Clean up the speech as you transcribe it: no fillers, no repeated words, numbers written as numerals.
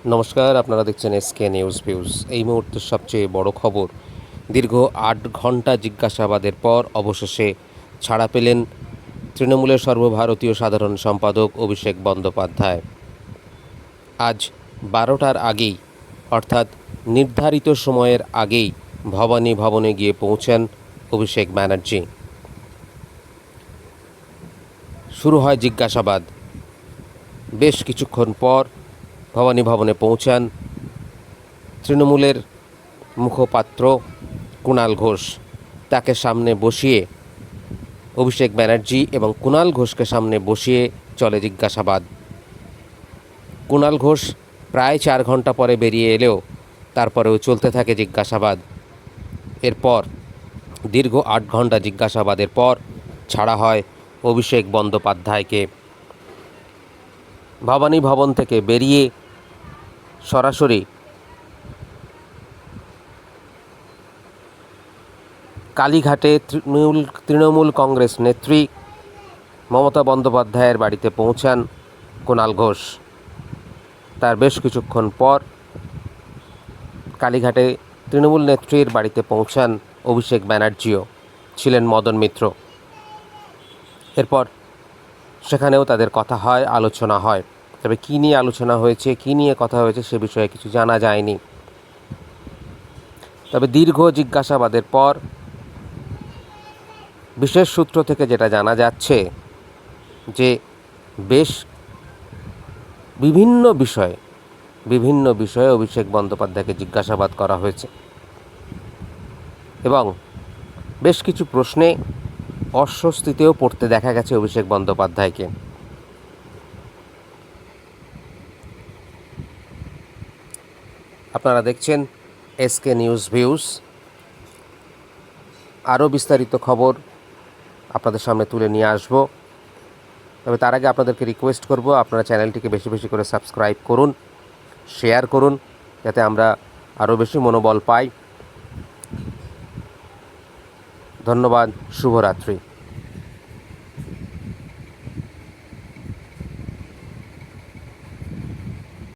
নমস্কার, আপনারা দেখছেন এসকে নিউজ ভিউজ। এই মুহূর্তের সবচেয়ে বড় খবর, দীর্ঘ ৮ ঘন্টা জিজ্ঞাসাবাদের পর অবশেষে ছাড়া পেলেন তৃণমূলের সর্বভারতীয় সাধারণ সম্পাদক অভিষেক বন্দ্যোপাধ্যায়। আজ ১২টার আগেই, অর্থাৎ নির্ধারিত সময়ের আগেই ভবানী ভবনে গিয়ে পৌঁছেন অভিষেক ব্যানার্জি। শুরু হয় জিজ্ঞাসাবাদ। বেশ কিছুক্ষণ পর ভবানী ভবনে পৌঁছান তৃণমূলের মুখপাত্র কুণাল ঘোষ। তাকে সামনে বসিয়ে অভিষেক ব্যানার্জি এবং কুণাল ঘোষকে সামনে বসিয়ে চলে জিজ্ঞাসাবাদ। কুণাল ঘোষ প্রায় ৪ ঘন্টা পরে বেরিয়ে এলেও তারপরেও চলতে থাকে জিজ্ঞাসাবাদ। এরপর দীর্ঘ ৮ ঘন্টা জিজ্ঞাসাবাদের পর ছাড়া হয় অভিষেক বন্দ্যোপাধ্যায়কে। ভবানী ভবন থেকে বেরিয়ে সরাসরি কালীঘাটে তৃণমূল কংগ্রেস নেত্রী মমতা বন্দ্যোপাধ্যায়ের বাড়িতে পৌঁছান কুণাল ঘোষ। তার বেশ কিছুক্ষণ পর কালীঘাটে তৃণমূল নেত্রীর বাড়িতে পৌঁছান অভিষেক ব্যানার্জিও, ছিলেন মদন মিত্র। এরপর সেখানেও তাদের কথা হয়, আলোচনা হয়। তবে কী নিয়ে আলোচনা হয়েছে, কী নিয়ে কথা হয়েছে সে বিষয়ে কিছু জানা যায়নি। তবে দীর্ঘ জিজ্ঞাসাবাদের পর বিশেষ সূত্র থেকে যেটা জানা যাচ্ছে যে বেশ বিভিন্ন বিষয়ে অভিষেক বন্দ্যোপাধ্যায়কে জিজ্ঞাসাবাদ করা হয়েছে এবং বেশ কিছু প্রশ্নে অস্বস্তিতেও পড়তে দেখা গেছে অভিষেক বন্দ্যোপাধ্যায়কে। আপনারা দেখছেন এসকে নিউজ ভিউজ। আরও বিস্তারিত খবর আপনাদের সামনে তুলে নিয়ে আসব। তবে তার আগে আপনাদেরকে রিকোয়েস্ট করব, আপনারা চ্যানেলটিকে বেশি বেশি করে সাবস্ক্রাইব করুন, শেয়ার করুন, যাতে আমরা আরও বেশি মনোবল পাই। ধন্যবাদ। শুভরাত্রি।